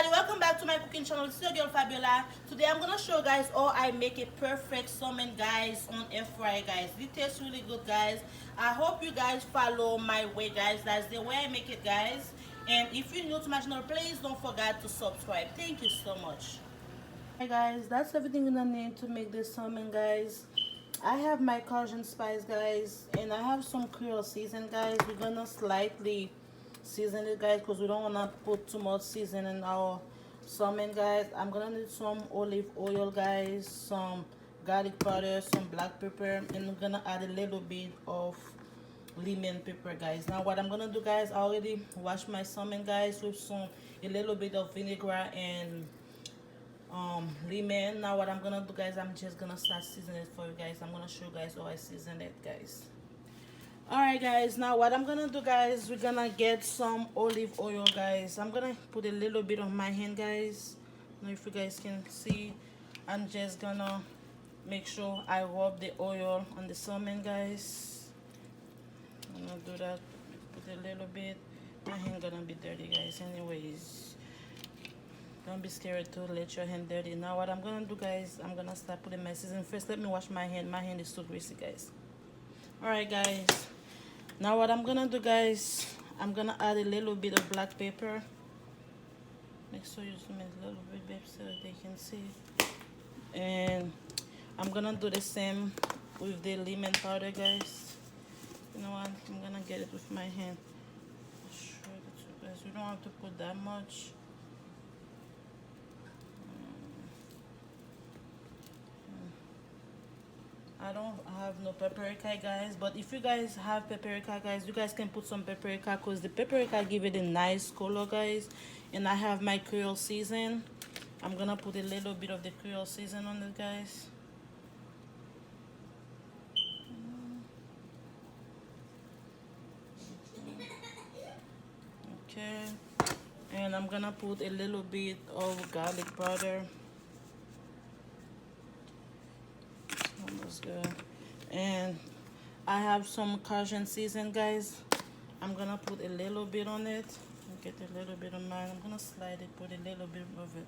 everybody, welcome back to my cooking channel. It's your girl Fabiola. Today I'm gonna show you guys how I make a perfect salmon, guys, on air fry, guys. It tastes really good, guys. I hope you guys follow my way, guys. That's the way I make it, guys. And if you're new to my channel, please don't forget to subscribe. Thank you so much. Hi guys, that's everything you're gonna need to make this salmon, guys. I have my Cajun spice, guys, and I have some Creole season, guys. We're gonna slightly season it, guys, because we don't want to put too much seasoning in our salmon, guys. I'm gonna need some olive oil, guys, some garlic powder, some black pepper, and I'm gonna add a little bit of lemon pepper, guys. Now what I'm gonna do, guys, I already washed my salmon, guys, with a little bit of vinegar and lemon. Now what I'm gonna do, guys, I'm just gonna start seasoning it for you guys. I'm gonna show you guys how I season it, guys. Alright guys, now what I'm gonna do, guys, we're gonna get some olive oil, guys. I'm gonna put a little bit on my hand, guys. Now if you guys can see, I'm just gonna make sure I rub the oil on the salmon, guys. I'm gonna do that, put a little bit. My hand gonna be dirty, guys, anyways. Don't be scared to let your hand dirty. Now what I'm gonna do, guys, I'm gonna start putting my seasoning. First let me wash my hand. My hand is too greasy, guys. Alright guys, now what I'm gonna do, guys, I'm gonna add a little bit of black pepper. Make sure you zoom in a little bit, babe, so they can see. And I'm gonna do the same with the lemon powder, guys. You know what, I'm gonna get it with my hand. Sure, guys, you don't have to put that much. I don't have no paprika, guys, but if you guys have paprika, guys, you guys can put some paprika, because the paprika give it a nice color, guys. And I have my Creole season. I'm gonna put a little bit of the Creole season on it, guys. Okay, and I'm gonna put a little bit of garlic powder. Almost good. And I have some Cajun season, guys. I'm gonna put a little bit on it. Get a little bit of mine. I'm gonna slide it, put a little bit of it.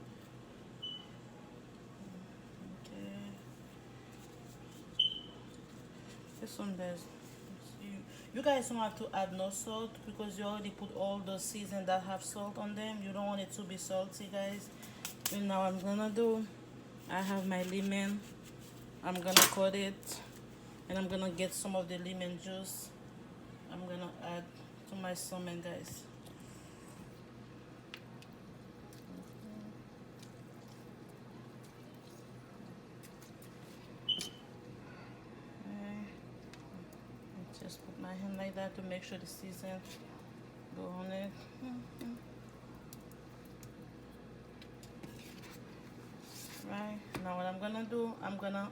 Okay. This one does. You guys don't have to add no salt, because you already put all the season that have salt on them. You don't want it to be salty, guys. And now I'm gonna do, I have my lemon. I'm gonna cut it, and I'm gonna get some of the lemon juice. I'm gonna add to my salmon, guys. Okay. Just put my hand like that to make sure the season go on it. Right now what I'm gonna do, I'm gonna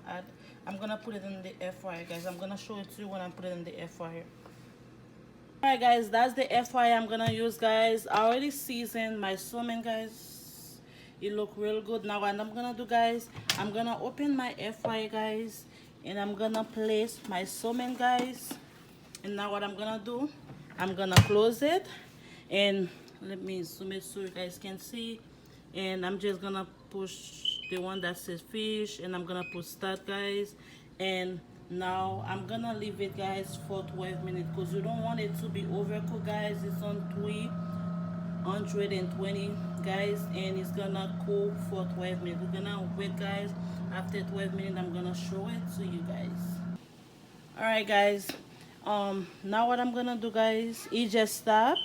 put it in the air fryer, guys. I'm gonna show it to you when I put it in the air fryer. Alright guys, that's the air fryer I'm gonna use, guys. I already seasoned my salmon, guys. It look real good. Now what I'm gonna do, guys, I'm gonna open my air fryer, guys, and I'm gonna place my salmon, guys. And now what I'm gonna do, I'm gonna close it, and let me zoom it so you guys can see. And I'm just gonna push the one that says fish, and I'm gonna put start, guys. And now I'm gonna leave it, guys, for 12 minutes, because you don't want it to be overcooked, guys. It's on 320, guys, and it's gonna cook for 12 minutes. We're gonna wait, guys. After 12 minutes, I'm gonna show it to you guys. Alright guys, now what I'm gonna do, guys, is just stop.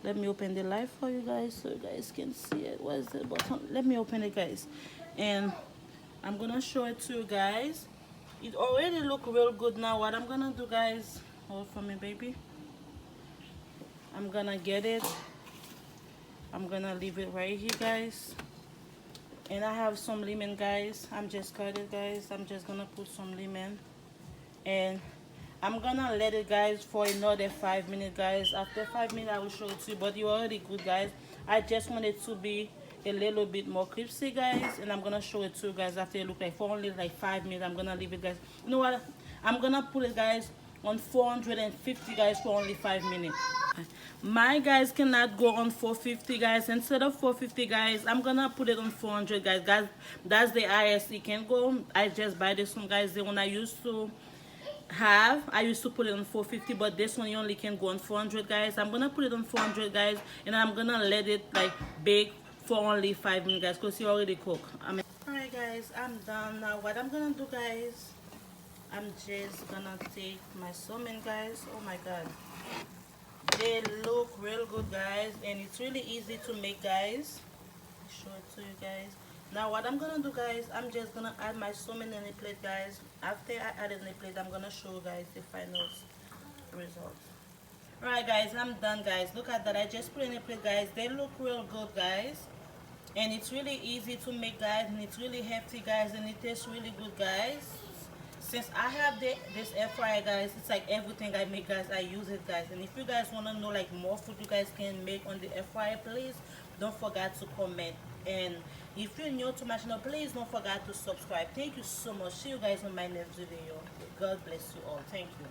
Let me open the light for you guys so you guys can see it. Where's the button? Let me open it, guys, and I'm gonna show it to you guys. It already look real good. Now what I'm gonna do, guys, hold for me, baby. I'm gonna get it. I'm gonna leave it right here, guys. And I have some lemon, guys. I'm just cut it, guys. I'm just gonna put some lemon, and I'm gonna let it, guys, for another 5 minutes, guys. After 5 minutes I will show it to you, but you're already good, guys. I just want it to be a little bit more crispy, guys, and I'm gonna show it to you guys after it look like for only like 5 minutes. I'm gonna leave it, guys. You know what, I'm gonna put it, guys, on 450 guys for only 5 minutes. My guys cannot go on 450 guys. Instead of 450 guys, I'm gonna put it on 400 guys. That's the highest it can go. I just buy this one guys. The one I used to put it on 450, but this one you only can go on 400 guys. I'm gonna put it on 400 guys, and I'm gonna let it like bake for only 5 minutes guys, because you already cook. Alright guys, I'm done now. What I'm gonna do guys, I'm just gonna take my salmon guys. Oh my god, they look real good guys, and it's really easy to make guys. Show it to you guys. Now what I'm gonna do guys, I'm just gonna add my salmon in the plate guys. After I add it in the plate, I'm gonna show you guys the final result. Alright guys, I'm done guys. Look at that, I just put in the plate guys. They look real good guys, and it's really easy to make guys, and it's really hefty guys, and it tastes really good guys. Since I have this air fryer guys, it's like everything I make guys, I use it guys. And if you guys want to know like more food you guys can make on the air fryer, please don't forget to comment. And if you're new to my channel, please don't forget to subscribe. Thank you so much. See you guys on my next video. God bless you all. Thank you.